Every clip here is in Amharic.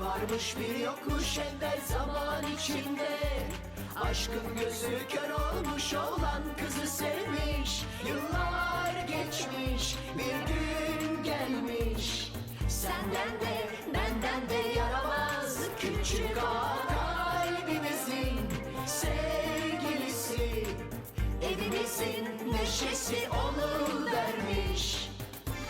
Varmış bir yokmuş evvel zaman içinde. Aşkın gözü kör olmuş olan kızı sevmiş. Yıllar geçmiş, bir gün gelmiş. Senden de benden de yaramaz küçük ağa, kalbimizin sevgilisi. Evimizin neşesi oluvermiş.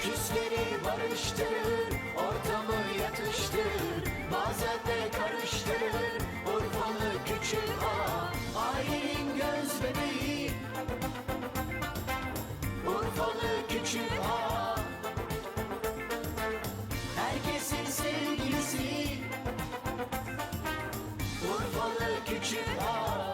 Küsleri barıştırır, ortamı yatıştırır, bazen de karıştırır. Urfalı küçük ağa, ailenin göz bebeği. Urfalı küçük ağa, herkesin sevgilisi. Urfalı küçük ağa.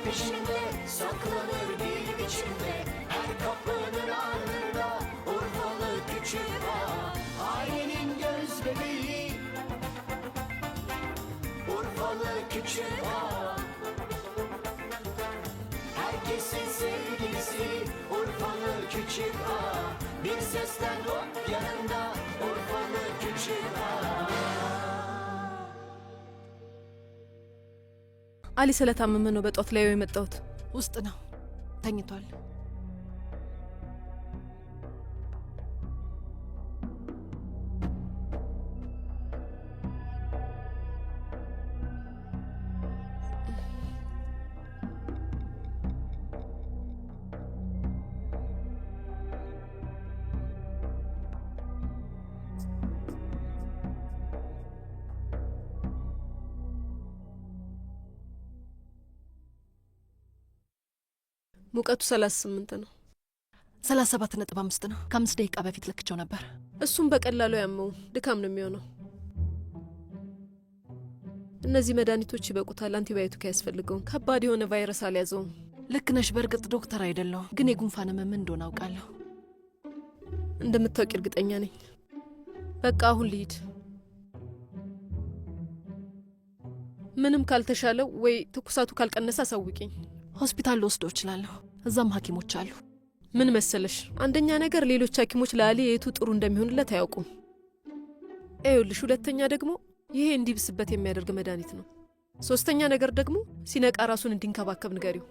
Peşinde saklanır bir biçimde, her kapının ardında Urfalı küçük ağa, ailenin göz bebeği. Urfalı küçük ağa, herkesin sevgilisi. Urfalı küçük ağa, bir sesten hop yanında Urfalı küçük ağa. አሊ ስለታመመ ነው በጧት ላይ የመጣሁት። ውስጥ ነው ተኝቷል። ሙቀቱ 38 ነው። 37.5 ነው። ከ5 ደቂቃ በፊት ልክቸው ነበር። እሱም በቀላሉ ያመው ድካም ነው የሚሆነው። እነዚህ መድኃኒቶች ይበቁታል። አንቲባዮቲክ ያስፈልገው። ከባድ የሆነ ቫይረስ አልያዘውም። ልክ ነሽ። በእርግጥ ዶክተር አይደለሁ፣ ግን የጉንፋን ህመም እንደሆነ አውቃለሁ። እንደምታውቂ እርግጠኛ ነኝ። በቃ አሁን ልሂድ። ምንም ካልተሻለው ወይ ትኩሳቱ ካልቀነሰ አሳውቂኝ። ሆስፒታል ልወስደው እችላለሁ። እዛም ሐኪሞች አሉ። ምን መሰለሽ፣ አንደኛ ነገር ሌሎች ሐኪሞች ለአሊ የቱ ጥሩ እንደሚሆንለት አያውቁም። ይኸውልሽ፣ ሁለተኛ ደግሞ ይሄ እንዲብስበት የሚያደርግ መድኃኒት ነው። ሶስተኛ ነገር ደግሞ ሲነቃ ራሱን እንዲንከባከብ ንገሪው።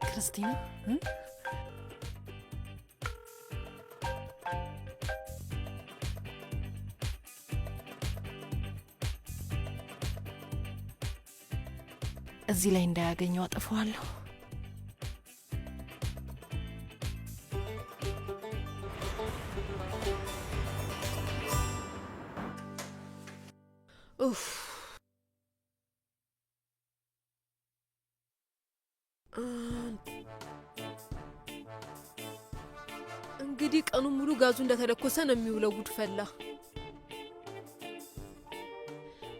ክርስቲና እዚህ ላይ እንዳያገኘው አጠፋዋለሁ። ኡፍ እንግዲህ ቀኑ ሙሉ ጋዙ እንደተለኮሰ ነው የሚውለው። ጉድ ፈላ።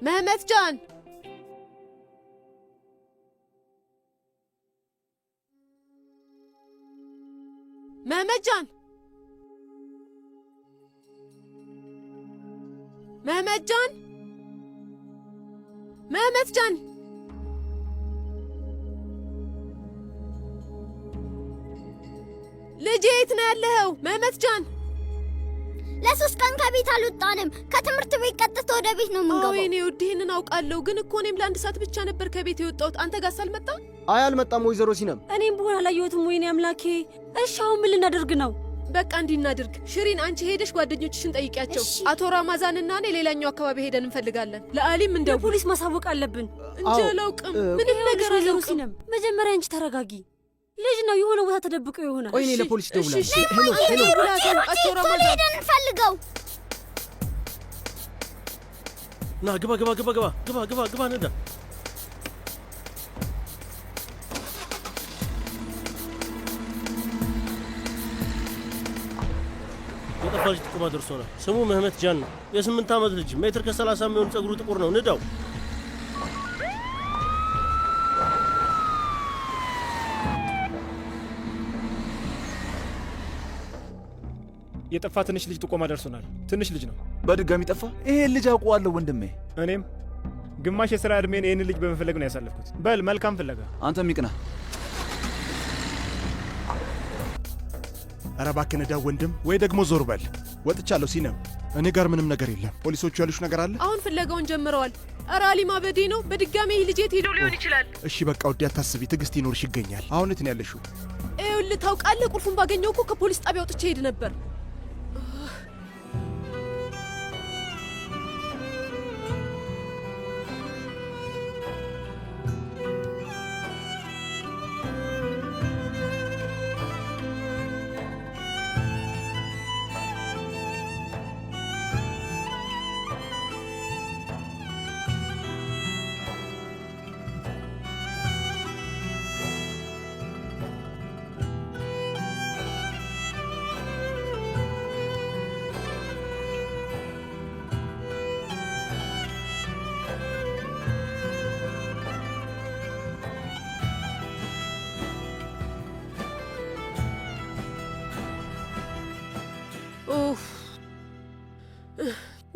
መህመት ጃን፣ መህመት ጃን፣ መህመት ጃን፣ መህመት ጃን፣ ልጄ የት ነው ያለኸው? መህመት ጃን፣ ለ3 ቀን ከቤት አልወጣንም። ከትምህርት ቤት ቀጥታ ወደ ቤት ነው የምንገባው። ወይኔ ውድ፣ ይሄንን አውቃለሁ፣ ግን እኮ እኔም ለ1 ሰዓት ብቻ ነበር ከቤት የወጣሁት። አንተ ጋርስ አልመጣም? አይ አልመጣም ወይዘሮ ሲነም። እኔም በሆነ አላየሁትም። ወይኔ አምላኬ። እሺ አሁን ምን ልናደርግ ነው? በቃ እንዲናድርግ። ሽሪን አንቺ ሄደሽ ጓደኞችሽን ጠይቂያቸው። አቶ ራማዛንና እኔ ሌላኛው አካባቢ ሄደን እንፈልጋለን። ለአሊም እንደው ፖሊስ ማሳወቅ አለብን። እንጂ አላውቅም፣ ምንም ነገር አላውቅም። መጀመሪያ አንቺ ተረጋጊ። ልጅ ነው፣ የሆነ ቦታ ተደብቆ ይሆናል። ቆይ እኔ ለፖሊስ ደውላለሁ። ሄደን እንፈልገው። ና ግባ ነዳ። የጠፋ ልጅ ጥቆማ ደርሶናል። ስሙ መህመት ጃን ነው። የ8 ዓመት ልጅ፣ ሜትር ከ30 የሚሆን ጸጉሩ ጥቁር ነው። ንዳው። የጠፋ ትንሽ ልጅ ጥቆማ ደርሶናል። ትንሽ ልጅ ነው። በድጋሚ ጠፋ? ይሄን ልጅ አውቀዋለሁ ወንድሜ። እኔም ግማሽ የሥራ ዕድሜን ይህን ልጅ በመፈለግ ነው ያሳለፍኩት። በል መልካም ፍለጋ። አንተም ይቅና። ኧረ እባክህ ንዳው ወንድም፣ ወይ ደግሞ ዞር በል። ወጥቻለሁ ሲነም። እኔ ጋር ምንም ነገር የለም። ፖሊሶቹ ያሉሽ ነገር አለ? አሁን ፍለጋውን ጀምረዋል። ኧረ አሊማ በዴ ነው። በድጋሚ ይህ ልጅ የት ሄዶ ሊሆን ይችላል? እሺ በቃ ውዴ አታስቢ፣ ትዕግስት ይኖርሽ ይገኛል። አሁን የት ነው ያለሽው? ይኸውልህ ታውቃለህ፣ ቁልፉን ባገኘው እኮ ከፖሊስ ጣቢያ ወጥቼ ሄድ ነበር።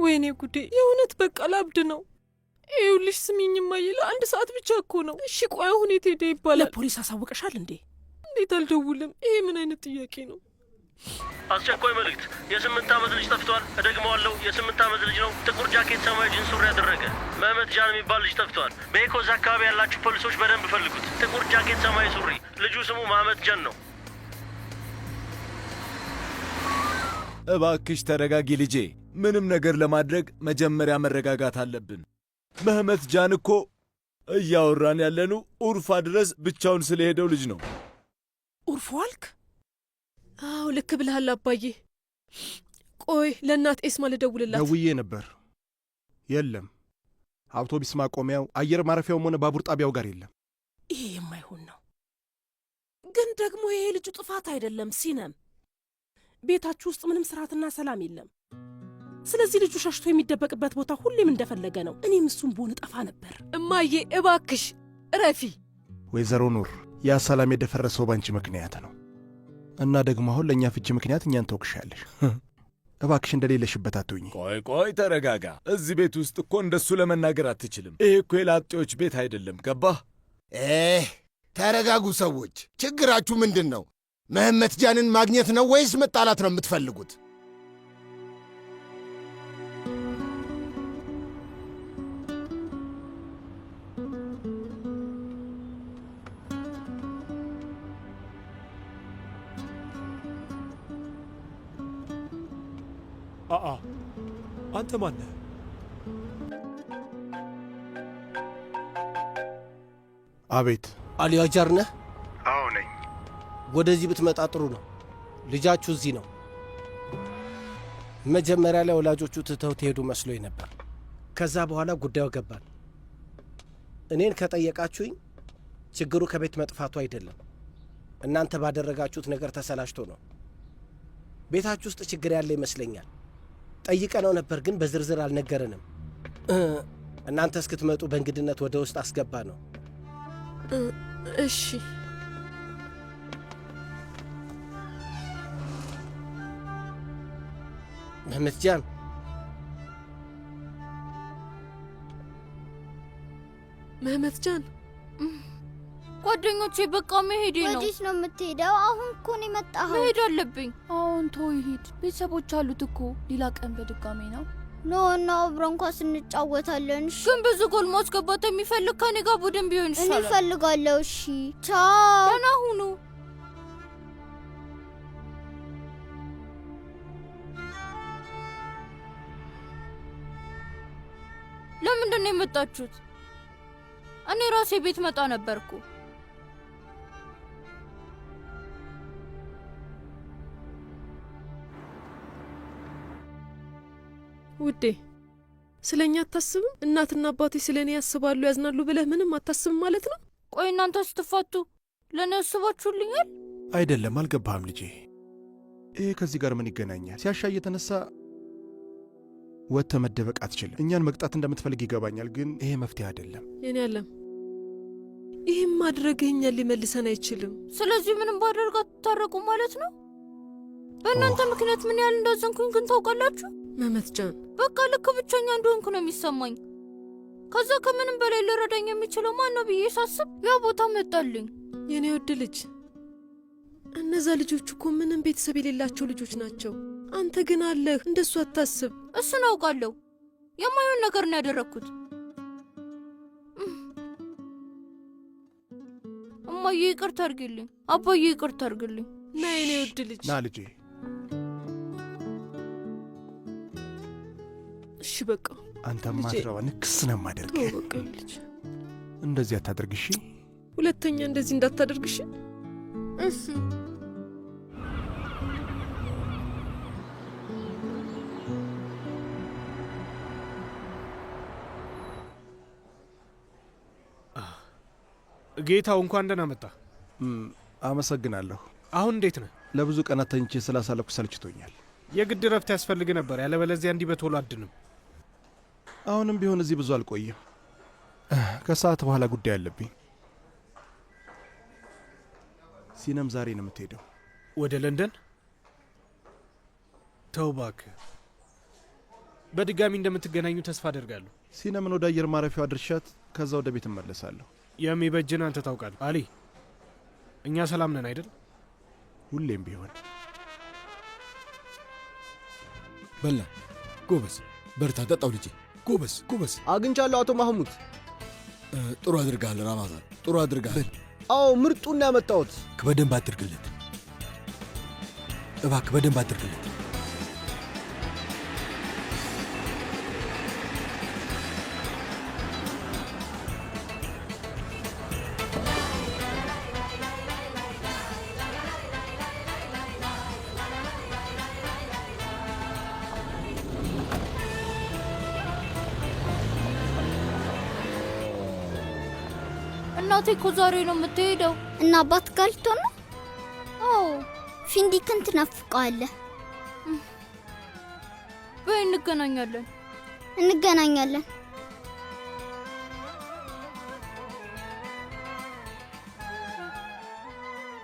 ወይኔ ጉዴ! የእውነት በቃ ላብድ ነው። ይኸውልሽ ስሚኝማ፣ ለአንድ ሰዓት ብቻ እኮ ነው። እሺ ቆይ አሁን የት ሄደ ይባላል? ለፖሊስ አሳውቀሻል እንዴ? እንዴት አልደውልም? ይሄ ምን አይነት ጥያቄ ነው? አስቸኳይ መልእክት! የ8 ዓመት ልጅ ጠፍቷል። እደግመዋለሁ፣ የ8 ዓመት ልጅ ነው። ጥቁር ጃኬት፣ ሰማያዊ ጂንስ ሱሪ ያደረገ መህመት ጃን የሚባል ልጅ ጠፍቷል። በኤኮዝ አካባቢ ያላችሁ ፖሊሶች በደንብ ፈልጉት። ጥቁር ጃኬት፣ ሰማያዊ ሱሪ። ልጁ ስሙ መህመት ጃን ነው። እባክሽ ተረጋጊ ልጄ። ምንም ነገር ለማድረግ መጀመሪያ መረጋጋት አለብን። መህመት ጃን እኮ እያወራን ያለኑ ኡርፋ ድረስ ብቻውን ስለሄደው ልጅ ነው። ኡርፎ አልክ? አዎ ልክ ብለሃል አባዬ። ቆይ ለእናት ኤስማ ልደውልላት። ደውዬ ነበር፣ የለም። አውቶቢስ ማቆሚያው፣ አየር ማረፊያውም ሆነ ባቡር ጣቢያው ጋር የለም። ይሄ የማይሆን ነው። ግን ደግሞ ይሄ ልጁ ጥፋት አይደለም ሲነም። ቤታችሁ ውስጥ ምንም ስርዓትና ሰላም የለም። ስለዚህ ልጁ ሸሽቶ የሚደበቅበት ቦታ ሁሌም እንደፈለገ ነው። እኔም እሱም በሆነ ጠፋ ነበር። እማዬ እባክሽ እረፊ። ወይዘሮ ኑር፣ ያ ሰላም የደፈረሰው ባንቺ ምክንያት ነው እና ደግሞ አሁን ለእኛ ፍቺ ምክንያት እኛን ተወቅሻለሽ። እባክሽ እንደሌለሽበት አትሁኝ። ቆይ ተረጋጋ። እዚህ ቤት ውስጥ እኮ እንደሱ ለመናገር አትችልም። ይሄ እኮ የላጤዎች ቤት አይደለም። ገባህ? ተረጋጉ ሰዎች። ችግራችሁ ምንድን ነው? መህመት ጃንን ማግኘት ነው ወይስ መጣላት ነው የምትፈልጉት? አንተ ማን ነህ? አቤት። አሊ አጃር ነህ? አዎ ነኝ። ወደዚህ ብትመጣ ጥሩ ነው። ልጃችሁ እዚህ ነው። መጀመሪያ ላይ ወላጆቹ ትተው ትሄዱ መስሎኝ ነበር። ከዛ በኋላ ጉዳዩ ገባን። እኔን ከጠየቃችሁኝ ችግሩ ከቤት መጥፋቱ አይደለም፣ እናንተ ባደረጋችሁት ነገር ተሰላችቶ ነው። ቤታችሁ ውስጥ ችግር ያለ ይመስለኛል። ጠይቀነው ነበር፣ ግን በዝርዝር አልነገረንም። እናንተ እስክትመጡ በእንግድነት ወደ ውስጥ አስገባ ነው። እሺ። መህመት ጃን፣ መህመት ጃን፣ ጓደኞቼ በቃ መሄዴ ነው። ወዴት ነው የምትሄደው? አሁን እኮ ነው የመጣኸው። መሄድ አለብኝ። አሁን ተው ይሂድ። ቤተሰቦች አሉት እኮ። ሌላ ቀን በድጋሜ ነው። ኖ እና አብረን ኳስ እንጫወታለን። ግን ብዙ ጎል ማስገባት የሚፈልግ ከኔ ጋር ቡድን ቢሆን ይሻላል። እኔ እፈልጋለሁ። እሺ ቻው። ደህና ሁኑ። ለምንድን ነው የመጣችሁት? እኔ ራሴ ቤት መጣ ነበርኩ። ውዴ ስለ እኛ አታስብም? እናትና አባቴ ስለ እኔ ያስባሉ ያዝናሉ ብለህ ምንም አታስብም ማለት ነው? ቆይ እናንተ ስትፋቱ ለእኔ ያስባችሁልኛል? አይደለም፣ አልገባህም ልጄ። ይሄ ከዚህ ጋር ምን ይገናኛል? ሲያሻ እየተነሳ ወጥተህ መደበቅ አትችልም። እኛን መቅጣት እንደምትፈልግ ይገባኛል፣ ግን ይሄ መፍትሄ አይደለም። የኔ አለም፣ ይህም ማድረግህ እኛን ሊመልሰን አይችልም። ስለዚህ ምንም ባደርግ አትታረቁ ማለት ነው? በእናንተ ምክንያት ምን ያህል እንዳዘንኩኝ ግን ታውቃላችሁ? መህመት ጃን፣ በቃ ልክ ብቸኛ እንደሆንኩ ነው የሚሰማኝ። ከዛ ከምንም በላይ ሊረዳኝ የሚችለው ማን ነው ብዬ ሳስብ ያ ቦታ መጣልኝ። የኔ ውድ ልጅ፣ እነዛ ልጆች እኮ ምንም ቤተሰብ የሌላቸው ልጆች ናቸው። አንተ ግን አለህ። እንደሱ አታስብ። እሱን አውቃለሁ። የማይሆን ነገር ነው ያደረግኩት። እማዬ ይቅርታ አድርጊልኝ፣ አባዬ ይቅርታ አድርግልኝ። ና የኔ ውድ ልጅ፣ ና ልጄ። እሺ በቃ አንተ ማትረባ ንክስ ነው የማደርግህ። በቃ ልጅ እንደዚህ አታደርግ እሺ? ሁለተኛ እንደዚህ እንዳታደርግ እሺ? እሺ። ጌታው እንኳን ደህና መጣ። አመሰግናለሁ። አሁን እንዴት ነህ? ለብዙ ቀናት ተኝቼ ስላሳለፍኩ ሰልችቶኛል። የግድ ረፍት ያስፈልግ ነበር፣ ያለበለዚያ እንዲህ በቶሎ አድንም። አሁንም ቢሆን እዚህ ብዙ አልቆይም። ከሰዓት በኋላ ጉዳይ አለብኝ። ሲነም ዛሬ ነው የምትሄደው? ወደ ለንደን? ተው እባክህ። በድጋሚ እንደምትገናኙ ተስፋ አደርጋለሁ። ሲነምን ወደ አየር ማረፊያው አድርሻት ከዛ ወደ ቤት እመለሳለሁ። የሚበጅን አንተ ታውቃለህ። አሊ፣ እኛ ሰላም ነን አይደል? ሁሌም ቢሆን። በላ ጎበዝ፣ በርታ፣ ጠጣው ልጄ። ጎበዝ ጎበዝ። አግኝቻለሁ አቶ ማህሙድ። ጥሩ አድርጋል ራማዛን፣ ጥሩ አድርጋል። አዎ ምርጡን ያመጣሁት። በደንብ አድርግለት እባክህ፣ በደንብ አድርግለት። እናቴ እኮ ዛሬ ነው የምትሄደው። እና አባት ጋር ልትሆን ነው? አዎ። ፊንዲክን ትናፍቀዋለህ። በይ እንገናኛለን። እንገናኛለን።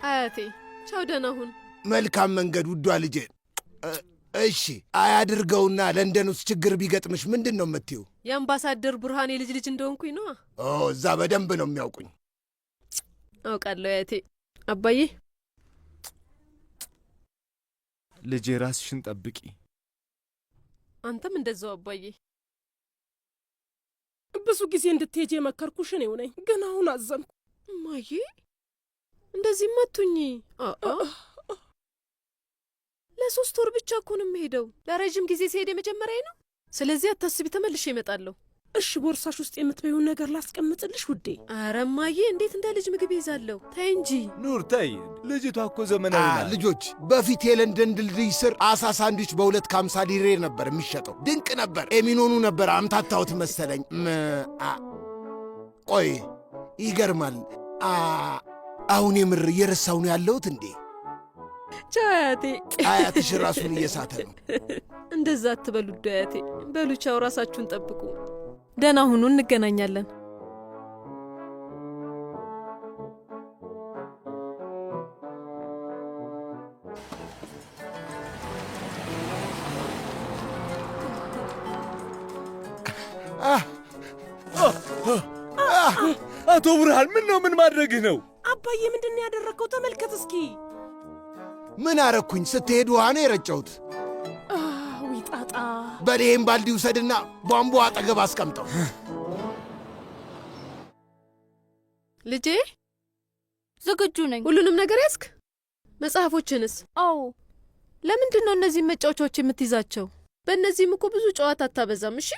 አያቴ ቻው፣ ደህና ሁን። መልካም መንገድ ውዷ ልጄ። እሺ አያድርገውና ለንደን ውስጥ ችግር ቢገጥምሽ ምንድን ነው የምትይው? የአምባሳደር ቡርሃን የልጅ ልጅ እንደሆንኩኝ ነዋ። እዛ በደንብ ነው የሚያውቁኝ። አውቃለሁ አያቴ። አባዬ ልጄ ራስሽን ጠብቂ። አንተም እንደዛው አባዬ። ብዙ ጊዜ እንድትሄጂ የመከርኩሽ እኔው ነኝ፣ ግን አሁን አዘንኩ። እማዬ እንደዚህ ማቱኝ። ለሶስት ወር ብቻ እኮ ነው የምሄደው። ለረጅም ጊዜ ሲሄድ የመጀመሪያ ነው። ስለዚህ አታስቢ፣ ተመልሼ እመጣለሁ። እሺ ቦርሳሽ ውስጥ የምትበይውን ነገር ላስቀምጥልሽ ውዴ? ኧረ እማዬ፣ እንዴት እንደ ልጅ ምግብ ይዛለሁ? ተይ እንጂ ኑር ተይ። ልጅቷ እኮ ዘመናዊ ናት። ልጆች በፊት የለንደን ድልድይ ስር አሳ ሳንድዊች በ2.50 ሊሬ ነበር የሚሸጠው። ድንቅ ነበር። ኤሚኖኑ ነበር አምታታሁት መሰለኝ። ቆይ ይገርማል። አሁን የምር እየረሳሁ ነው ያለሁት እንዴ? ቻው አያቴ። አያትሽ ራሱን እየሳተ ነው። እንደዛ አትበሉ አያቴ። በሉ ቻው፣ ራሳችሁን ጠብቁ። ደህና ሁኑ፣ እንገናኛለን። አቶ ብርሃን፣ ምን ነው? ምን ማድረግህ ነው? አባዬ ምንድን ነው ያደረግከው? ተመልከት እስኪ። ምን አረኩኝ? ስትሄድ ውሃ ነው የረጨሁት። ጣጣ። በዴም ባልዲ ውሰድና ቧንቧ አጠገብ አስቀምጠው። ልጄ ዝግጁ ነኝ። ሁሉንም ነገር ያዝክ? መጽሐፎችንስ? አዎ። ለምንድን ነው እነዚህም መጫወቻዎች የምትይዛቸው? በእነዚህም እኮ ብዙ ጨዋታ አታበዛም። እሺ፣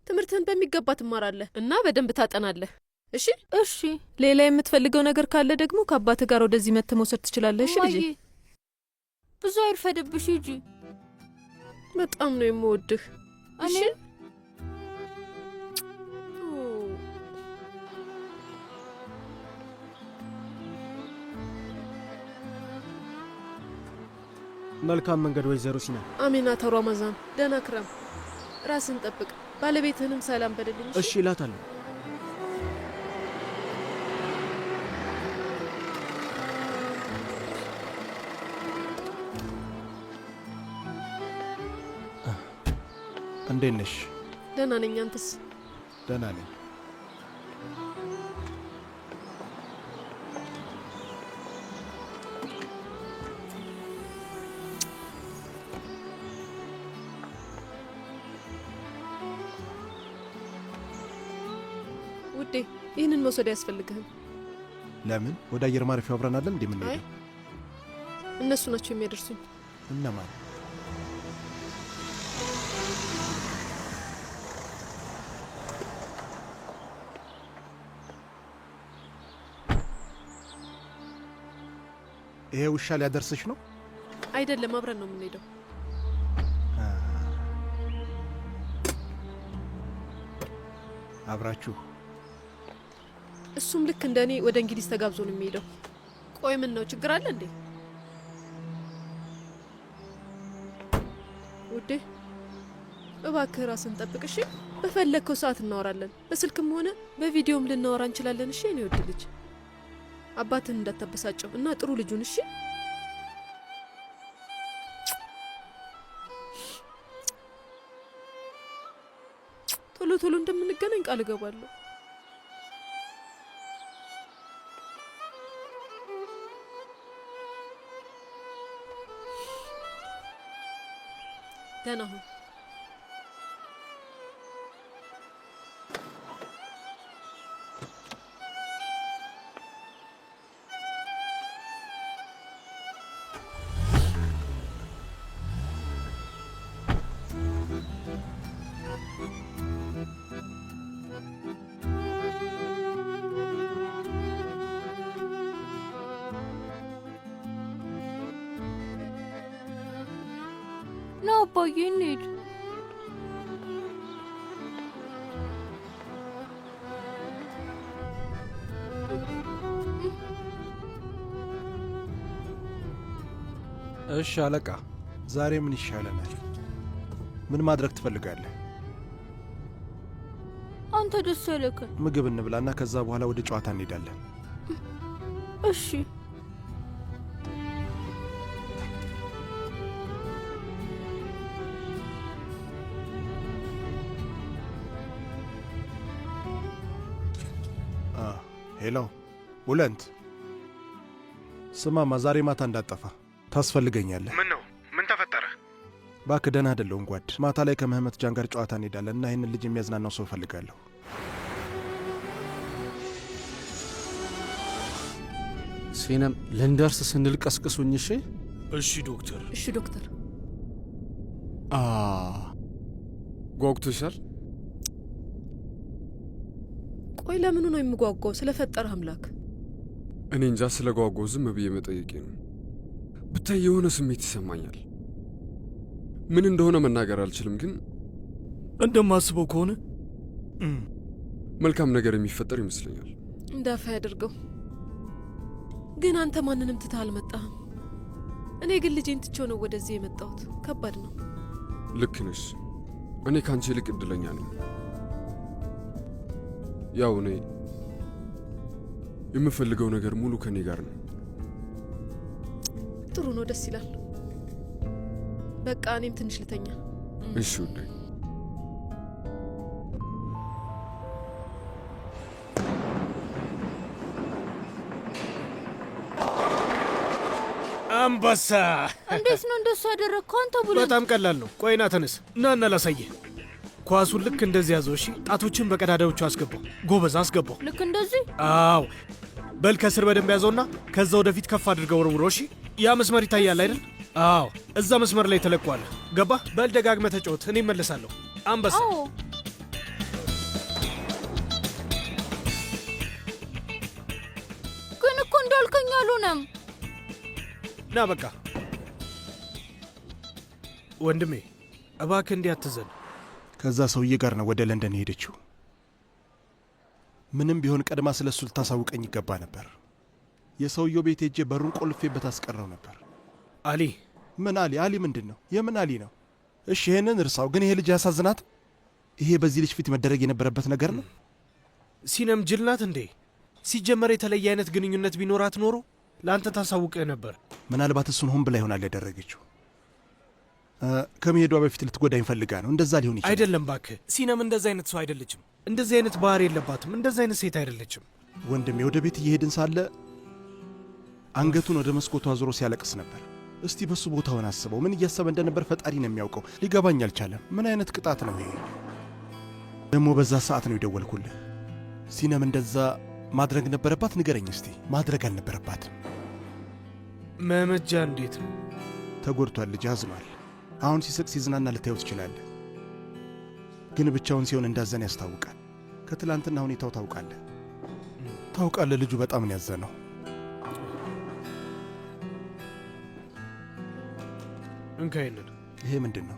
ትምህርትህን በሚገባ ትማራለህ እና በደንብ ታጠናለህ። እሺ እሺ። ሌላ የምትፈልገው ነገር ካለ ደግሞ ከአባትህ ጋር ወደዚህ መጥተህ መውሰድ ትችላለህ። እሺ ልጄ። ብዙ አይርፈድብሽ ሂጂ። በጣም ነው የምወድህ። እሺ መልካም መንገድ ወይዘሮ ሲና። አሜን። አቶ ረመዛን ደህና ክረም። ራስን ጠብቅ። ባለቤትህንም ሰላም በልልኝ። እሺ እላታለሁ። እንዴት ነሽ? ደህና ነኝ። አንተስ? ደህና ነኝ። ውዴ ይህንን መውሰድ አያስፈልግህም። ለምን? ወደ አየር ማረፊያው አብረን አይደል እንዴ የምንሄደው? እነሱ ናቸው የሚያደርሱኝ። እነማን? ይሄ ውሻ ሊያደርስሽ ነው? አይደለም፣ አብረን ነው የምንሄደው። አብራችሁ? እሱም ልክ እንደ እኔ ወደ እንግሊዝ ተጋብዞ ነው የሚሄደው። ቆይ ምን ነው ችግር አለ እንዴ? ውዴ እባክህ ራስን ጠብቅ እሺ። በፈለግከው ሰዓት እናወራለን። በስልክም ሆነ በቪዲዮም ልናወራ እንችላለን። እሺ እኔ ወድ ልጅ አባትን እንዳታበሳጨው እና ጥሩ ልጁን እሺ። ቶሎ ቶሎ እንደምንገናኝ ቃል እገባለሁ። ደህና ሁን። ና አባዬ እንሂድ። እሺ አለቃ፣ ዛሬ ምን ይሻለናል? ምን ማድረግ ትፈልጋለህ? አንተ ደስ ያለከን። ምግብ እንብላና ከዛ በኋላ ወደ ጨዋታ እንሄዳለን። እሺ ሄሎ ቡለንት፣ ስማማ፣ ዛሬ ማታ እንዳጠፋ ታስፈልገኛለህ። ምን ነው? ምን ተፈጠረ? እባክህ ደህና አይደለሁም ጓድ። ማታ ላይ ከመህመት ጃን ጋር ጨዋታ እንሄዳለን እና ይህንን ልጅ የሚያዝናናው ሰው እፈልጋለሁ። ሲነም ልንደርስ ስንል ቀስቅሱኝ። እሺ እሺ ዶክተር። እሺ ዶክተር። ጓጉቶሻል? ቆይ ለምኑ ነው የምጓጓው? ስለፈጠረህ አምላክ። እኔ እንጃ፣ ስለ ጓጓው ዝም ብዬ መጠየቄ ነው። ብታይ የሆነ ስሜት ይሰማኛል። ምን እንደሆነ መናገር አልችልም፣ ግን እንደማስበው ከሆነ መልካም ነገር የሚፈጠር ይመስለኛል። እንዳፋ ያደርገው። ግን አንተ ማንንም ትተህ አልመጣህም። እኔ ግን ልጄን ትቼው ነው ወደዚህ የመጣሁት። ከባድ ነው። ልክ ነሽ። እኔ ከአንቺ ይልቅ እድለኛ ነኝ። ያው እኔ የምፈልገው ነገር ሙሉ ከኔ ጋር ነው። ጥሩ ነው፣ ደስ ይላል። በቃ እኔም ትንሽ ልተኛ። እሺ ውዴ። አንበሳ! እንዴት ነው እንደሱ ያደረግከው አንተ ቡለን? በጣም ቀላል ነው። ቆይና ተነስ፣ ናና ላሳየህ። ኳሱን ልክ እንደዚህ ያዘው። እሺ፣ ጣቶችን በቀዳዳዎቹ አስገባው። ጎበዝ፣ አስገባው። ልክ እንደዚህ? አዎ። በል ከስር በደንብ ያዘውና ከዛ ወደፊት ከፍ አድርገው ወርውሮ። እሺ፣ ያ መስመር ይታያል አይደል? አዎ፣ እዛ መስመር ላይ ተለቋል። ገባ? በል ደጋግመህ ተጫወት፣ እኔ እመለሳለሁ። አንበሳ! አዎ። ግን እኮ እንዳልከኝ አልሆነም። ና በቃ ወንድሜ፣ እባክህ እንዲህ አትዘን። ከዛ ሰውዬ ጋር ነው ወደ ለንደን ሄደችው። ምንም ቢሆን ቀድማ ስለ እሱ ልታሳውቀኝ ይገባ ነበር። የሰውየው ቤት ሄጄ በሩን ቆልፌበት አስቀረው ነበር። አሊ? ምን አሊ? አሊ ምንድን ነው? የምን አሊ ነው? እሺ ይሄንን እርሳው። ግን ይሄ ልጅ ያሳዝናት። ይሄ በዚህ ልጅ ፊት መደረግ የነበረበት ነገር ነው። ሲነም ጅል ናት እንዴ? ሲጀመር የተለየ አይነት ግንኙነት ቢኖራት ኖሮ ለአንተ ታሳውቅህ ነበር። ምናልባት እሱን ሆን ብላ ይሆናል ያደረገችው። ከመሄዷ በፊት ልትጎዳኝ ፈልጋ ነው። እንደዛ ሊሆን ይችላል። አይደለም ባክህ፣ ሲነም እንደዛ አይነት ሰው አይደለችም። እንደዚህ አይነት ባህሪ የለባትም። እንደዛ አይነት ሴት አይደለችም። ወንድሜ ወደ ቤት እየሄድን ሳለ አንገቱን ወደ መስኮቱ አዙሮ ሲያለቅስ ነበር። እስቲ በሱ ቦታውን አስበው። ምን እያሰበ እንደነበር ፈጣሪ ነው የሚያውቀው። ሊገባኝ አልቻለም። ምን አይነት ቅጣት ነው ይሄ? ደግሞ በዛ ሰዓት ነው የደወልኩልህ። ሲነም እንደዛ ማድረግ ነበረባት? ንገረኝ እስቲ። ማድረግ አልነበረባትም። መመጃ እንዴት ነው? ተጎድቷል። ልጅ አዝኗል። አሁን ሲስቅ ሲዝናና ልታየው ትችላለህ። ግን ብቻውን ሲሆን እንዳዘን ያስታውቃል። ከትላንትና ሁኔታው ታውቃለህ። ልጁ በጣም ነው ያዘነው። እንካይልን። ይሄ ምንድን ነው?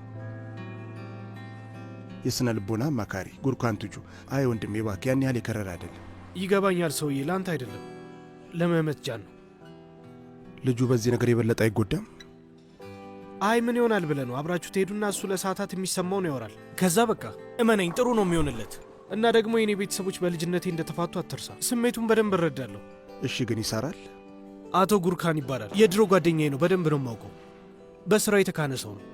የስነ ልቦና አማካሪ ጉርኳን ቱጁ። አይ ወንድሜ እባክህ፣ ያን ያህል የከረረ አይደለም። ይገባኛል ሰውዬ፣ ለአንተ አይደለም ለመመጃ ነው። ልጁ በዚህ ነገር የበለጠ አይጎዳም? አይ ምን ይሆናል ብለህ ነው? አብራችሁ ትሄዱና እሱ ለሰዓታት የሚሰማውን ያወራል። ከዛ በቃ እመነኝ ጥሩ ነው የሚሆንለት። እና ደግሞ የኔ ቤተሰቦች በልጅነቴ እንደተፋቱ አትርሳ። ስሜቱን በደንብ እረዳለሁ። እሺ ግን ይሰራል? አቶ ጉርካን ይባላል። የድሮ ጓደኛዬ ነው። በደንብ ነው የማውቀው። በስራው የተካነ ሰው ነው።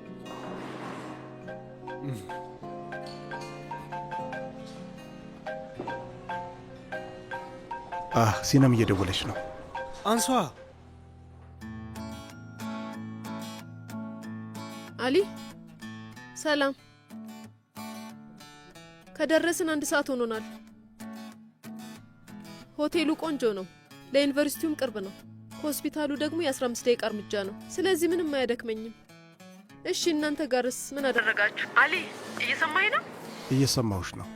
ሲነም እየደወለች ነው። አንሷ። አሊ ሰላም። ከደረስን 1 ሰዓት ሆኖናል። ሆቴሉ ቆንጆ ነው። ለዩኒቨርሲቲውም ቅርብ ነው። ከሆስፒታሉ ደግሞ የ15 ደቂቃ እርምጃ ነው። ስለዚህ ምንም አያደክመኝም። እሺ እናንተ ጋርስ ምን አደረጋችሁ? አሊ እየሰማኝ ነው? እየሰማሁሽ ነው።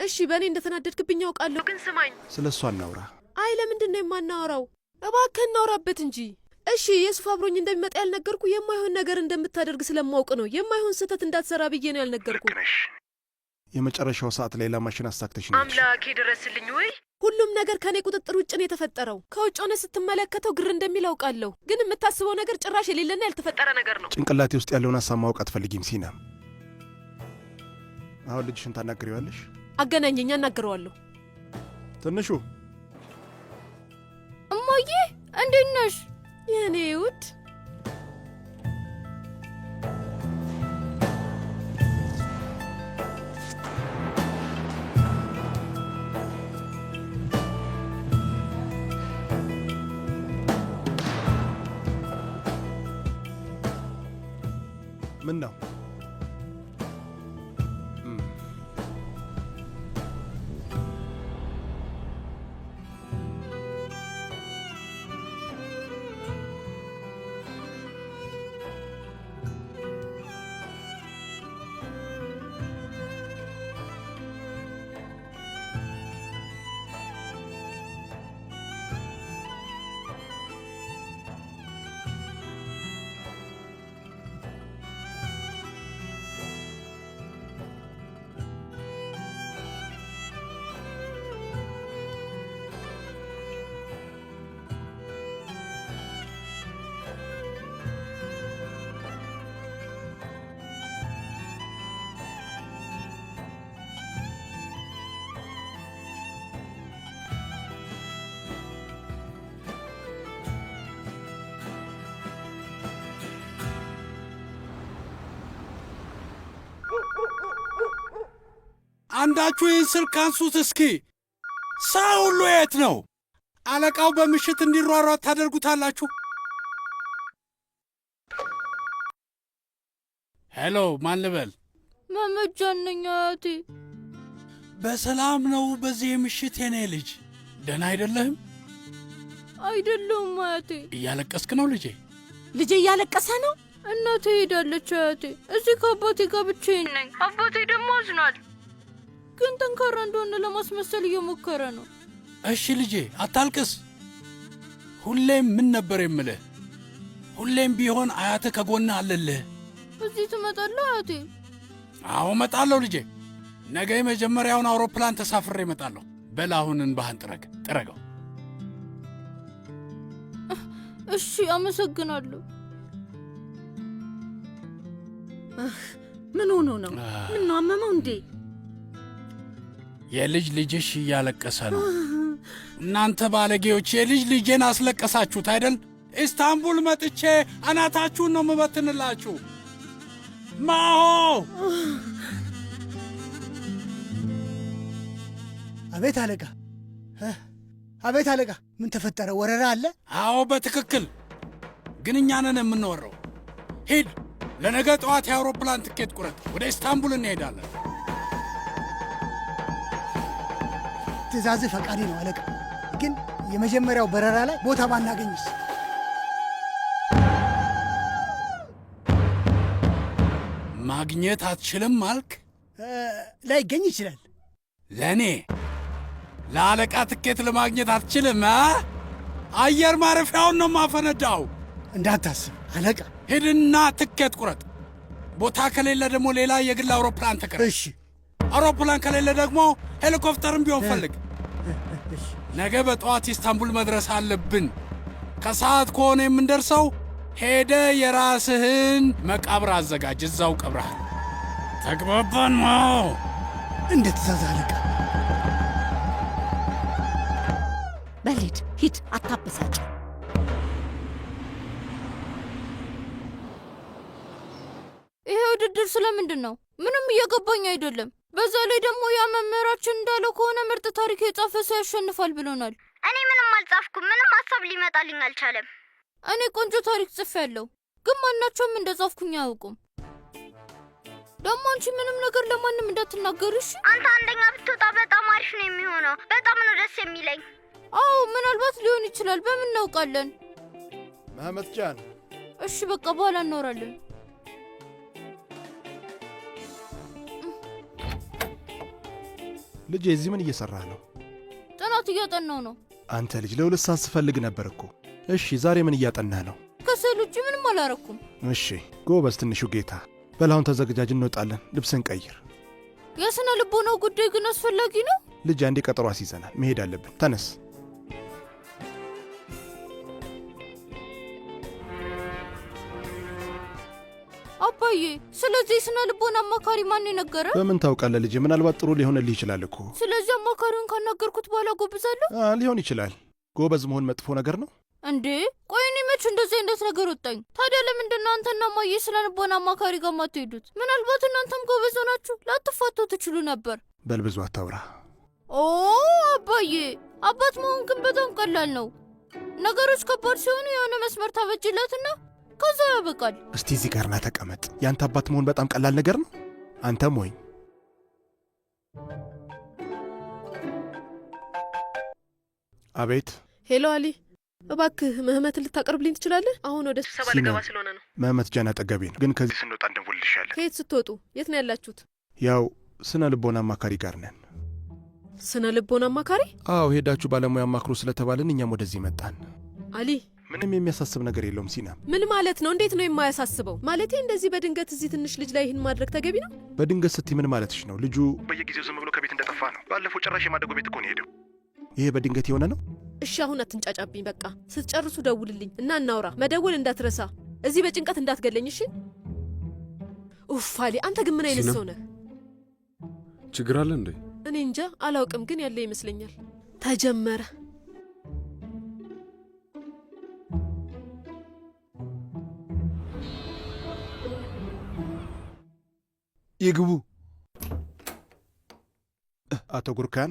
እሺ በእኔ እንደተናደድክብኝ ያውቃለሁ፣ ግን ስማኝ። ስለ እሱ አናውራ። አይ ለምንድን ነው የማናወራው? እባክህ እናውራበት እንጂ። እሺ የሱፍ አብሮኝ እንደሚመጣ ያልነገርኩ የማይሆን ነገር እንደምታደርግ ስለማውቅ ነው። የማይሆን ስህተት እንዳትሰራ ብዬ ነው ያልነገርኩ። የመጨረሻው ሰዓት ላይ ላማሽን አሳክተሽ ነው። አምላኬ ድረስልኝ። ወይ ሁሉም ነገር ከኔ ቁጥጥር ውጭ ነው የተፈጠረው። ከውጭ ሆነ ስትመለከተው ግር እንደሚል አውቃለሁ፣ ግን የምታስበው ነገር ጭራሽ የሌለና ያልተፈጠረ ነገር ነው። ጭንቅላቴ ውስጥ ያለውን ሀሳብ ማወቅ አትፈልጊም ሲና? አሁን ልጅሽን ታናግሪዋለሽ? አገናኘኝ፣ አናግረዋለሁ። ትንሹ እማዬ እንዴት ነሽ? የኔ ውድ ምን ነው? አንዳችሁ ይህን ስልክ አንሱት እስኪ። ሰው ሁሉ የት ነው? አለቃው በምሽት እንዲሯሯጥ ታደርጉታላችሁ? ሄሎ፣ ማን ልበል? መመጃ ነኝ አያቴ። በሰላም ነው በዚህ ምሽት የኔ ልጅ? ደህና አይደለህም? አይደለሁም አያቴ። እያለቀስክ ነው ልጄ? ልጄ እያለቀሰ ነው? እናቴ ሄዳለች አያቴ። እዚህ ከአባቴ ጋር ብቻዬን ነኝ። አባቴ ደግሞ አዝኗል፣ ግን ጠንካራ እንደሆነ ለማስመሰል እየሞከረ ነው። እሺ ልጄ አታልቅስ። ሁሌም ምን ነበር የምልህ? ሁሌም ቢሆን አያትህ ከጎንህ አለልህ። እዚህ ትመጣለህ አያቴ? አዎ እመጣለሁ ልጄ። ነገ የመጀመሪያውን አውሮፕላን ተሳፍሬ እመጣለሁ። በል አሁን እንባህን ጥረገው። እሺ፣ አመሰግናለሁ። ምን ሆኖ ነው? ምን ነው አመመው እንዴ? የልጅ ልጅሽ እያለቀሰ ነው። እናንተ ባለጌዎች የልጅ ልጄን አስለቀሳችሁት አይደል? ኢስታንቡል መጥቼ አናታችሁን ነው የምበትንላችሁ። ማሆ! አቤት አለቃ። አቤት አለቃ፣ ምን ተፈጠረ? ወረራ አለ? አዎ በትክክል። ግን እኛ ነን የምንወረው። ሂድ፣ ለነገ ጠዋት የአውሮፕላን ትኬት ቁረጥ። ወደ ኢስታንቡል እንሄዳለን። ትእዛዝ ፈቃዴ ነው አለቃ። ግን የመጀመሪያው በረራ ላይ ቦታ ባናገኝስ? ማግኘት አትችልም አልክ? ላይገኝ ይችላል። ለእኔ ለአለቃ ትኬት ለማግኘት አትችልም? አየር ማረፊያውን ነው ማፈነዳው። እንዳታስብ አለቃ። ሂድና ትኬት ቁረጥ። ቦታ ከሌለ ደግሞ ሌላ የግል አውሮፕላን ተከራይ። እሺ። አውሮፕላን ከሌለ ደግሞ ሄሊኮፕተርም ቢሆን ፈልግ። ነገ በጠዋት ኢስታንቡል መድረስ አለብን። ከሰዓት ከሆነ የምንደርሰው ሄደ የራስህን መቃብር አዘጋጅ፣ እዛው ቀብረሃል። ተግባባን? ማው እንደ ትእዛዝ አለቃ። በልሂድ፣ ሂድ፣ አታበሳጭ። ይሄ ውድድር ስለምንድን ነው? ምንም እየገባኝ አይደለም። በዛ ላይ ደግሞ ያ መምህራችን እንዳለው ከሆነ ምርጥ ታሪክ የጻፈ ሰው ያሸንፋል ብሎናል። እኔ ምንም አልጻፍኩም። ምንም ሀሳብ ሊመጣልኝ አልቻለም። እኔ ቆንጆ ታሪክ ጽፌያለሁ፣ ግን ማናቸውም እንደጻፍኩኝ አያውቁም። ደግሞ አንቺ ምንም ነገር ለማንም እንዳትናገሪ እሺ? አንተ አንደኛ ብትወጣ በጣም አሪፍ ነው የሚሆነው። በጣም ነው ደስ የሚለኝ። አዎ ምናልባት ሊሆን ይችላል። በምን እናውቃለን? መሐመድ ጃን። እሺ በቃ በኋላ እናወራለን። ልጄ እዚህ ምን እየሰራህ ነው? ጥናት እያጠናው ነው። አንተ ልጅ ለ2 ሰዓት ስፈልግ ነበር እኮ። እሺ ዛሬ ምን እያጠናህ ነው? ከስዕል ውጭ ምንም አላረኩም። እሺ ጎበዝ ትንሹ ጌታ። በላሁን ተዘጋጃጅ፣ እንወጣለን። ልብስን ቀይር። የስነ ልቦናው ጉዳይ ግን አስፈላጊ ነው። ልጅ አንዴ ቀጠሮ አስይዘናል፣ መሄድ አለብን። ተነስ። አባዬ፣ ስለዚህ ስነ ልቦና አማካሪ ማን የነገረ? በምን ታውቃለህ ልጄ? ምናልባት ጥሩ ሊሆንልህ ይችላል እኮ። ስለዚህ አማካሪውን ካናገርኩት በኋላ ጎብዛለሁ? ሊሆን ይችላል። ጎበዝ መሆን መጥፎ ነገር ነው እንዴ? ቆይ እኔ መች እንደዚህ አይነት ነገር ወጣኝ? ታዲያ ለምንድን ነው አንተና ማየ ስለ ልቦና አማካሪ ጋር ማትሄዱት? ምናልባት እናንተም ጎበዝ ሆናችሁ ላትፋቱ ትችሉ ነበር። በል ብዙ አታውራ። ኦ አባዬ፣ አባት መሆን ግን በጣም ቀላል ነው። ነገሮች ከባድ ሲሆኑ የሆነ መስመር ታበጅለትና ከዛ ያበቃል። እስቲ እዚህ ጋር ና ተቀመጥ። ያንተ አባት መሆን በጣም ቀላል ነገር ነው። አንተም ሞኝ። አቤት። ሄሎ አሊ፣ እባክህ ምህመትን ልታቀርብልኝ ትችላለህ? አሁን ወደ ስብሰባ ልገባ ስለሆነ ነው። ምህመት ጃን አጠገቤ ነው፣ ግን ከዚህ ስንወጣ እንደውልልሻለን። ከየት ስትወጡ? የት ነው ያላችሁት? ያው ስነ ልቦና አማካሪ ጋር ነን። ስነ ልቦና አማካሪ? አዎ፣ ሄዳችሁ ባለሙያ አማክሩ ስለተባልን እኛም ወደዚህ መጣን። አሊ፣ ምንም የሚያሳስብ ነገር የለውም። ሲና፣ ምን ማለት ነው? እንዴት ነው የማያሳስበው? ማለቴ እንደዚህ በድንገት እዚህ ትንሽ ልጅ ላይ ይህን ማድረግ ተገቢ ነው? በድንገት ስትይ ምን ማለትሽ ነው? ልጁ በየጊዜው ዝም ብሎ ከቤት እንደጠፋ ነው። ባለፈው ጭራሽ የማደጎ ቤት እኮ ነው ሄደው። ይሄ በድንገት የሆነ ነው? እሺ አሁን አትንጫጫብኝ። በቃ ስትጨርሱ ደውልልኝ እና እናውራ። መደወል እንዳትረሳ። እዚህ በጭንቀት እንዳትገለኝ እሺ? ኡፍ አሊ፣ አንተ ግን ምን አይነት ሰው ነህ? ችግር አለ እንዴ? እኔ እንጃ አላውቅም፣ ግን ያለ ይመስለኛል። ተጀመረ። ይግቡ። አቶ ጉርካን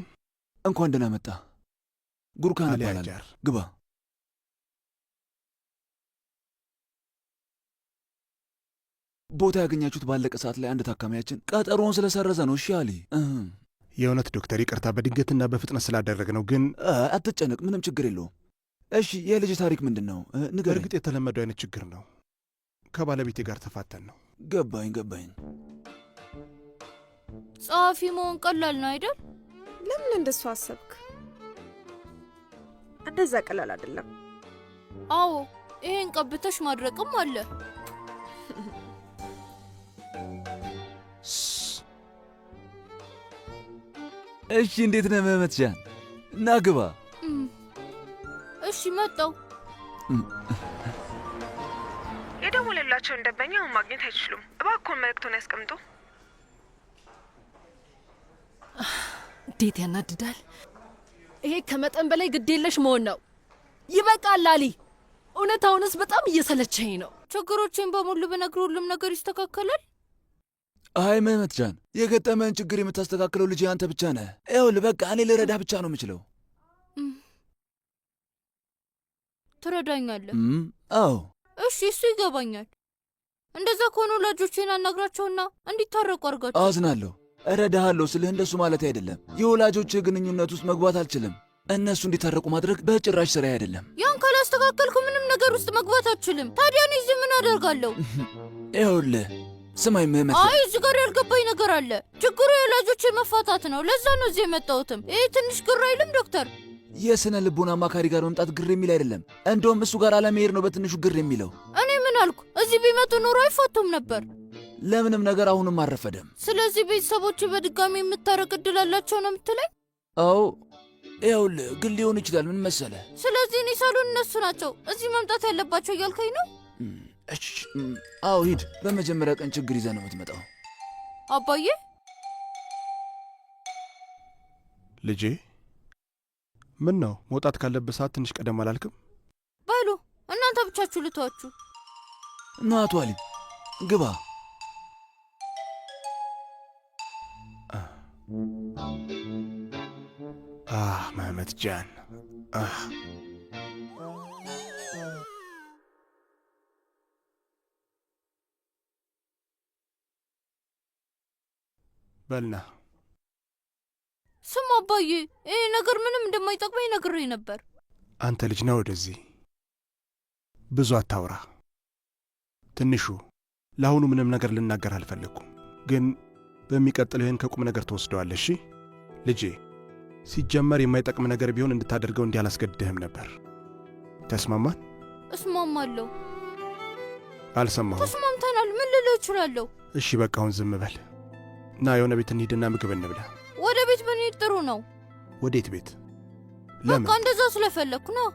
እንኳን ደህና መጣ። ጉርካን ይባላል። ግባ። ቦታ ያገኛችሁት ባለቀ ሰዓት ላይ አንድ ታካሚያችን ቀጠሮውን ስለሰረዘ ነው። እሺ አሊ። የእውነት ዶክተር ይቅርታ በድንገትና በፍጥነት ስላደረግ ነው። ግን አትጨነቅ፣ ምንም ችግር የለውም። እሺ የልጅ ታሪክ ምንድን ነው? ንገረኝ። እርግጥ የተለመደው አይነት ችግር ነው። ከባለቤቴ ጋር ተፋተን ነው። ገባኝ። ጸሐፊ መሆን ቀላል ነው አይደል? ለምን እንደሱ አሰብክ? እንደዛ ቀላል አይደለም። አዎ፣ ይሄን ቀብተሽ ማድረቅም አለ። እሺ፣ እንዴት ነህ መህመት ጃን? ና ግባ። እሺ መጣው። የደወለላቸውን ደንበኛ አሁን ማግኘት አይችሉም። እባክዎን መልእክቱን ያስቀምጡ። እንዴት ያናድዳል! ይሄ ከመጠን በላይ ግዴለሽ መሆን ነው። ይበቃል ላሊ። እውነታውንስ በጣም እየሰለቸኝ ነው። ችግሮችን በሙሉ ብነግር ሁሉም ነገር ይስተካከላል? አይ መህመት ጃን፣ የገጠመን ችግር የምታስተካክለው ልጅ አንተ ብቻ ነህ። ይኸውልህ በቃ እኔ ልረዳህ ብቻ ነው የምችለው። ትረዳኛለህ? አዎ። እሺ፣ እሱ ይገባኛል። እንደዛ ከሆነ ወላጆቼን አናግራቸውና እንዲታረቁ አድርጋቸው። አዝናለሁ። እረዳሃለሁ ስልህ እንደሱ ማለት አይደለም። የወላጆችህ ግንኙነት ውስጥ መግባት አልችልም። እነሱ እንዲታረቁ ማድረግ በጭራሽ ስራዬ አይደለም። ያን ካላስተካከልኩ ምንም ነገር ውስጥ መግባት አልችልም። ታዲያ እኔ እዚህ ምን አደርጋለሁ? ይኸውልህ ስማኝ መህመት። አይ እዚህ ጋር ያልገባኝ ነገር አለ። ችግሩ የወላጆቼ መፋታት ነው። ለዛ ነው እዚህ የመጣሁትም። ይህ ትንሽ ግር አይልም ዶክተር? የስነ ልቦና አማካሪ ጋር መምጣት ግር የሚል አይደለም። እንደውም እሱ ጋር አለመሄድ ነው በትንሹ ግር የሚለው። እኔ ምን አልኩ? እዚህ ቢመጡ ኖሮ አይፋቱም ነበር። ለምንም ነገር አሁንም አልረፈደም። ስለዚህ ቤተሰቦች በድጋሚ የምታረቅ እድል አላቸው ነው የምትለኝ? አዎ ይኸውልህ ግን ሊሆን ይችላል። ምን መሰለህ? ስለዚህ እኔ ሳሎን እነሱ ናቸው እዚህ መምጣት ያለባቸው እያልከኝ ነው? አዎ ሂድ። በመጀመሪያ ቀን ችግር ይዘህ ነው የምትመጣው። አባዬ ልጄ፣ ምን ነው መውጣት ካለብህ ሰዓት ትንሽ ቀደም አላልክም? በሉ እናንተ ብቻችሁ ልተዋችሁ። ና አቶ አሊ ግባ። መህመት ጃን በልና። ስም አባዬ፣ ይህ ነገር ምንም እንደማይጠቅመኝ ነግሬ ነበር። አንተ ልጅ ነው ወደዚህ ብዙ አታውራ። ትንሹ ለአሁኑ ምንም ነገር ልናገር አልፈለግኩም፣ ግን በሚቀጥለው ይህን ከቁም ነገር ትወስደዋለህ። እሺ ልጄ፣ ሲጀመር የማይጠቅም ነገር ቢሆን እንድታደርገው እንዲህ አላስገድድህም ነበር። ተስማማን? እስማማለሁ። አልሰማሁም። ተስማምተናል። ምን ልለው እችላለሁ? እሺ በቃ አሁን ዝም በል እና የሆነ ቤት እንሂድና ምግብ እንብላ። ወደ ቤት ብንሄድ ጥሩ ነው። ወዴት ቤት? ለምን? በቃ እንደዛ ስለፈለግኩ ነው።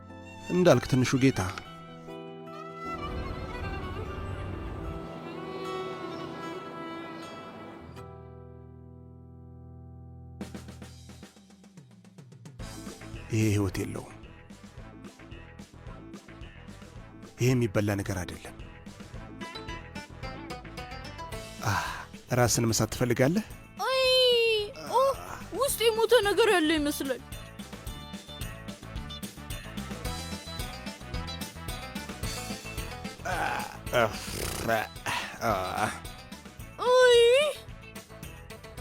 እንዳልክ ትንሹ ጌታ። ይሄ ህይወት የለውም። ይሄ የሚበላ ነገር አይደለም። ራስን መሳት ትፈልጋለህ? አይ ውስጥ የሞተ ነገር ያለ ይመስላል።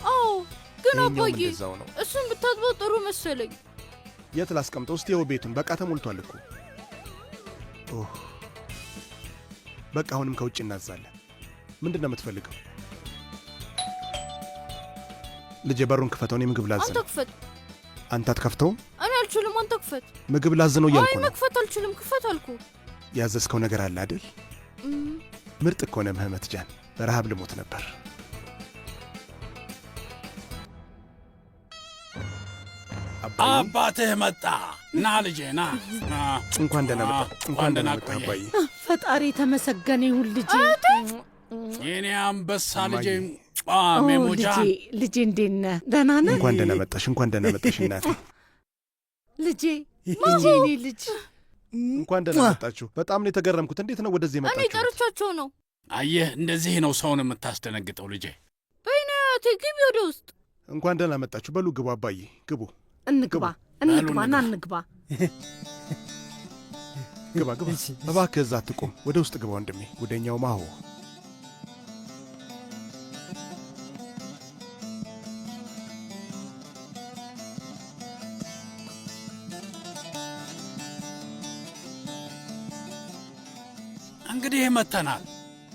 አዎ ግን አባዬ እሱን ብታጥበው ጥሩ መሰለኝ። የት ላስቀምጠው? እስቲ ይኸው ቤቱን በቃ ተሞልቷል እኮ። በቃ አሁንም ከውጭ እናዛለን። ምንድን ነው የምትፈልገው? ልጄ በሩን ክፈተው። እኔ ምግብ ላዝ ነው። አንተ ክፈት። አንተ አትከፍተውም? እኔ አልችልም። አንተ ክፈት። ምግብ ላዝ ነው እያልኩ ነው። አይ መክፈት አልችልም። ክፈት አልኩ። ያዘዝከው ነገር አለ አይደል? ምርጥ እኮ ነህ መህመት ጃን። በረሃብ ልሞት ነበር። አባትህ መጣ። ና ልጄ ና። እንኳን ደህና መጣ። እንኳን ደህና መጣ አባዬ። ፈጣሪ የተመሰገነ ይሁን ልጄ። የኔ አንበሳ ልጄ ሜሞጃን። ልጄ እንዴት ነህ? ደህና ነህ? እንኳን ደህና መጣሽ። እንኳን ደህና መጣሽ እናቴ። ልጄ ልጄ እኔ ልጅ እንኳን ደህና መጣችሁ። በጣም ነው የተገረምኩት። እንዴት ነው ወደዚህ የመጣችሁት? እኔ ጠርቻቸው ነው። አየህ፣ እንደዚህ ነው ሰውን የምታስደነግጠው ልጄ። በይናቴ ግቢ ወደ ውስጥ። እንኳን ደህና መጣችሁ። በሉ ግቡ አባዬ ግቡ። እንግባ እንግባ ና እንግባ። ግባ ግባ። እባክህ እዛ አትቁም። ወደ ውስጥ ግባ ወንድሜ። ጉደኛው ማሆ እንግዲህ መተናል።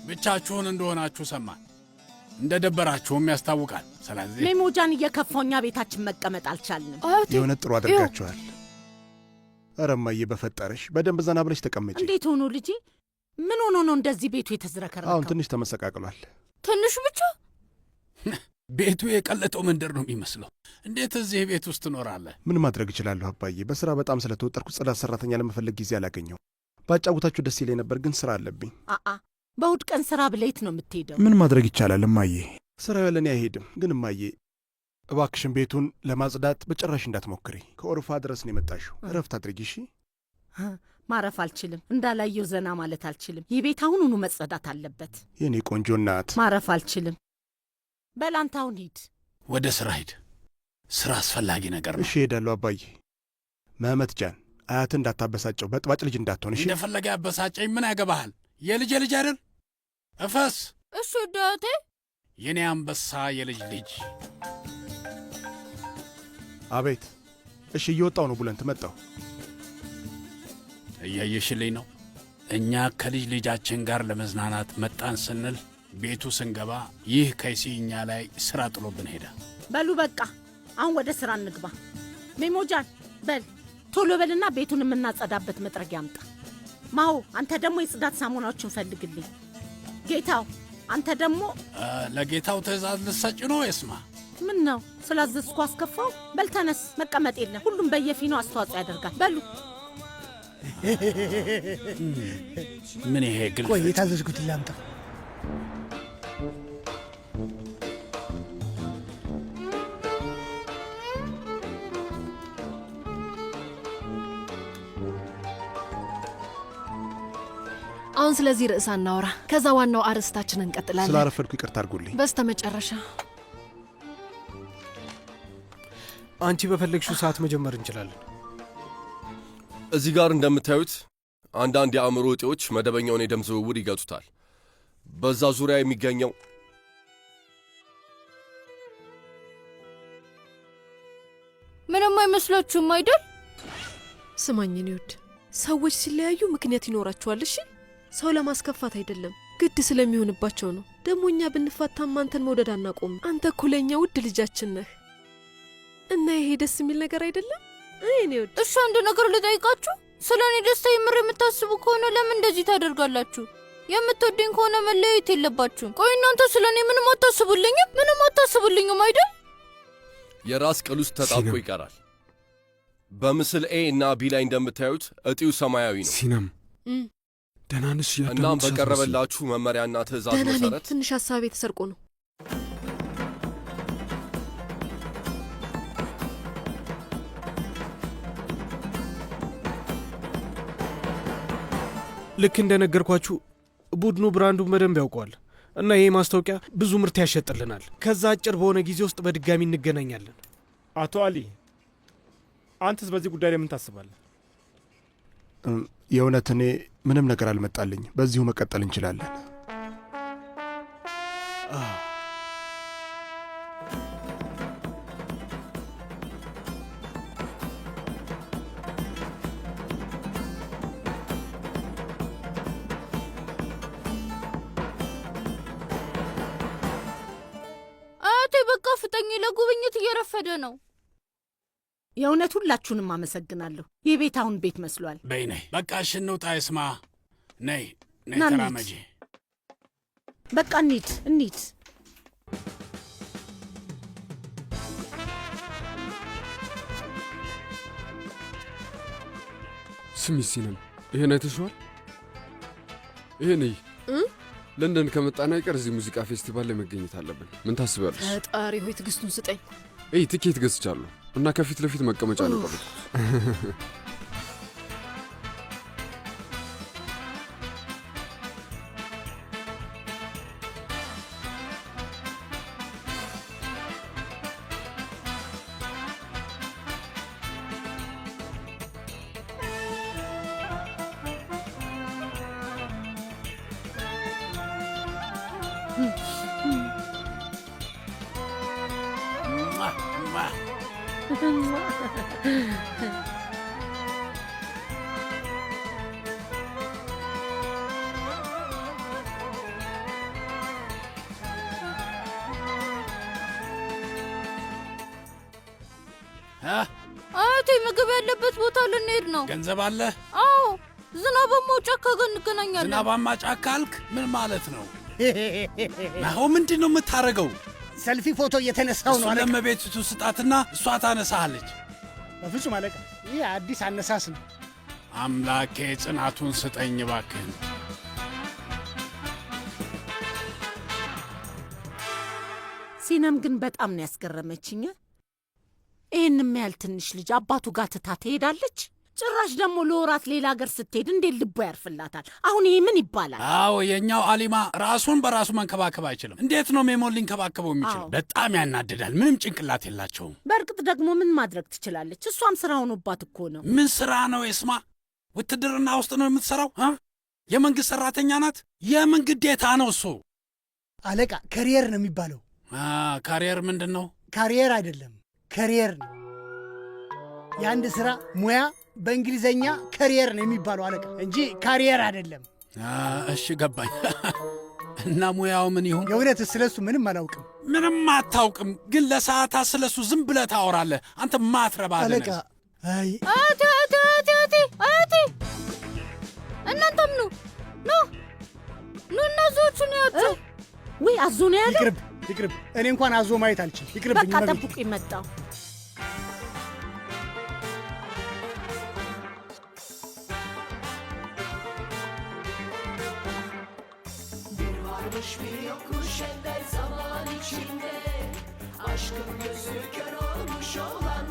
ብቻችሁን እንደሆናችሁ ሰማን። እንደ ደበራችሁም ያስታውቃል። ስለዚህ ሜሞጃን እየከፋው እኛ ቤታችን መቀመጥ አልቻልንም። የእውነት ጥሩ አድርጋችኋል። ኧረ እማዬ በፈጠረሽ በደንብ ዘና ብለሽ ተቀመጪ። እንዴት ሆኖ ልጄ? ምን ሆኖ ነው እንደዚህ ቤቱ የተዝረከረከው? አሁን ትንሽ ተመሰቃቅሏል። ትንሽ ብቻ? ቤቱ የቀለጠው መንደር ነው የሚመስለው። እንዴት እዚህ ቤት ውስጥ ትኖራለህ? ምን ማድረግ እችላለሁ አባዬ? በስራ በጣም ስለተወጠርኩ ጽዳት ሰራተኛ ለመፈለግ ጊዜ አላገኘው። ባጫውታችሁ ደስ ይለኝ ነበር፣ ግን ስራ አለብኝ። በእሑድ ቀን ስራ ብለይት ነው የምትሄደው? ምን ማድረግ ይቻላል እማዬ? ስራው ያለኔ አይሄድም። ግን እማዬ እባክሽን ቤቱን ለማጽዳት በጭራሽ እንዳትሞክሪ። ከኦርፋ ድረስ ነው የመጣሽው። እረፍት አድርጊ እሺ። ማረፍ አልችልም። እንዳላየው ዘና ማለት አልችልም። ይህ ቤት አሁኑኑ መጸዳት አለበት። የኔ ቆንጆ እናት። ማረፍ አልችልም። በላንታውን ሂድ፣ ወደ ስራ ሂድ። ስራ አስፈላጊ ነገር ነው። እሺ ሄዳለሁ አባዬ። መህመት ጃን አያት እንዳታበሳጨው፣ በጥባጭ ልጅ እንዳትሆን እሺ። እንደፈለገ ያበሳጨኝ ምን ያገባሃል? የልጅ አይደል? እፈስ። እሺ ዳቴ። የኔ አንበሳ የልጅ ልጅ። አቤት። እሺ እየወጣው ነው ቡለንት። መጣው። እያየሽልኝ ነው። እኛ ከልጅ ልጃችን ጋር ለመዝናናት መጣን ስንል ቤቱ ስንገባ ይህ ከይሲ እኛ ላይ ስራ ጥሎብን ሄደ። በሉ በቃ አሁን ወደ ስራ እንግባ። ሜሞጃን በል ቶሎ በልና ቤቱን የምናጸዳበት መጥረጊያ አምጣ። ማው አንተ ደግሞ የጽዳት ሳሙናዎችን ፈልግልኝ። ጌታው አንተ ደግሞ ለጌታው ትእዛዝ ልሰጭ ነው? የስማ ምን ነው ስላዘዝኩ አስከፋው? በል ተነስ፣ መቀመጥ የለም። ሁሉም በየፊናው አስተዋጽኦ ያደርጋል። በሉ ምን ይሄ ግልፍ? ቆይ የታዘዝኩትን ላምጣ። አሁን ስለዚህ ርዕስ አናወራ። ከዛ ዋናው አርዕስታችንን እንቀጥላለን። ስላረፈድኩ ይቅርታ አድርጉልኝ። በስተመጨረሻ አንቺ በፈለግሽው ሰዓት መጀመር እንችላለን። እዚህ ጋር እንደምታዩት አንዳንድ የአእምሮ እጤዎች መደበኛውን የደም ዝውውር ይገቱታል። በዛ ዙሪያ የሚገኘው ምንም አይመስላችሁም አይደል? ስማኝ እኔ ውድ፣ ሰዎች ሲለያዩ ምክንያት ይኖራቸዋል። እሺ ሰው ለማስከፋት አይደለም፣ ግድ ስለሚሆንባቸው ነው። ደግሞ እኛ ብንፋታም አንተን መውደድ አናቆም። አንተ እኮ ለእኛ ውድ ልጃችን ነህ እና ይሄ ደስ የሚል ነገር አይደለም? እኔ ውድ፣ እሺ አንድ ነገር ልጠይቃችሁ። ስለ እኔ ደስታ የምር የምታስቡ ከሆነ ለምን እንደዚህ ታደርጋላችሁ? የምትወደኝ ከሆነ መለያየት የለባችሁም። ቆይ እናንተ ስለ እኔ ምንም አታስቡልኝም? ምንም አታስቡልኝም አይደል? የራስ ቅል ውስጥ ተጣብቆ ይቀራል። በምስል ኤ እና ቢ ላይ እንደምታዩት እጢው ሰማያዊ ነው። ሲነም ደህና ነሽ? እናም በቀረበላችሁ መመሪያና ትእዛዝ መሰረት ትንሽ ሀሳቤ ተሰርቆ ነው። ልክ እንደነገርኳችሁ ቡድኑ ብራንዱን በደንብ ያውቀዋል እና ይሄ ማስታወቂያ ብዙ ምርት ያሸጥልናል። ከዛ አጭር በሆነ ጊዜ ውስጥ በድጋሚ እንገናኛለን። አቶ አሊ፣ አንተስ በዚህ ጉዳይ ላይ ምን ታስባለህ? የእውነት እኔ ምንም ነገር አልመጣልኝ። በዚሁ መቀጠል እንችላለን። አያቴ በቃ ፍጠኝ፣ ለጉብኝት እየረፈደ ነው። የእውነት ሁላችሁንም አመሰግናለሁ። ይህ ቤት አሁን ቤት መስሏል። በይ ነይ፣ በቃ እሺ እንውጣ። ይስማ፣ ነይ ነይ፣ ና ተራመጂ። በቃ እንሂድ እንሂድ። ስሚ ሲነም፣ ይሄን አይተሽዋል? ይሄን እይ። ለንደን ከመጣን አይቀር እዚህ ሙዚቃ ፌስቲቫል ላይ መገኘት አለብን። ምን ታስቢያለሽ? ፈጣሪ ሆይ ትዕግስቱን ስጠኝ። ትኬት ገዝቻለሁ እና ከፊት ለፊት መቀመጫ ነው የቆረጥኩት። አያቴ ምግብ ያለበት ቦታ ልንሄድ ነው። ገንዘብ አለ? አዎ፣ ዝናባማው ጫካ ጋር እንገናኛለን። ዝናባማ ጫካ አልክ? ምን ማለት ነው? ናሆ ምንድን ነው የምታደርገው? ሰልፊ ፎቶ እየተነሳው ነው እሱን አለቃ። ለእመቤቲቱ ስጣትና እሷ ታነሳሃለች። በፍጹም አለቃ፣ ይህ አዲስ አነሳስ ነው። አምላኬ ጽናቱን ስጠኝ እባክህን። ሲነም ግን በጣም ነው ያስገረመችኝ። ይህንም ያህል ትንሽ ልጅ አባቱ ጋር ትታ ትሄዳለች? ጭራሽ ደግሞ ለወራት ሌላ ሀገር ስትሄድ እንዴት ልቦ ያርፍላታል? አሁን ይህ ምን ይባላል? አዎ የእኛው አሊማ ራሱን በራሱ መንከባከብ አይችልም። እንዴት ነው ሜሞን ሊንከባከበው የሚችለው? በጣም ያናድዳል። ምንም ጭንቅላት የላቸውም። በእርግጥ ደግሞ ምን ማድረግ ትችላለች? እሷም ስራ ሆኖባት እኮ ነው። ምን ስራ ነው የስማ? ውትድርና ውስጥ ነው የምትሰራው? የመንግሥት ሠራተኛ ናት። የምን ግዴታ ነው እሱ? አለቃ ከሪየር ነው የሚባለው። ካሪየር ምንድን ነው? ካሪየር አይደለም ከሪየር ነው። የአንድ ስራ ሙያ በእንግሊዘኛ ከሪየር ነው የሚባለው አለቃ እንጂ ካሪየር አይደለም። እሺ ገባኝ። እና ሙያው ምን ይሁን? የእውነት ስለሱ ምንም አላውቅም። ምንም አታውቅም? ግን ለሰዓታት ስለሱ ዝም ብለህ ታወራለህ። አንተ ማትረባ አለቃ። አይ አያቴ እናንተም ኑ እና ዞቹን ያቸው። ወይ አዞ ነው ያለው? ይቅርብ። እኔ እንኳን አዞ ማየት አልችል። ይቅርብኝ። በቃ ጠብቁ ይመጣው። Bir yokmuş evvel zaman içinde, aşkın gözü kör olmuş olan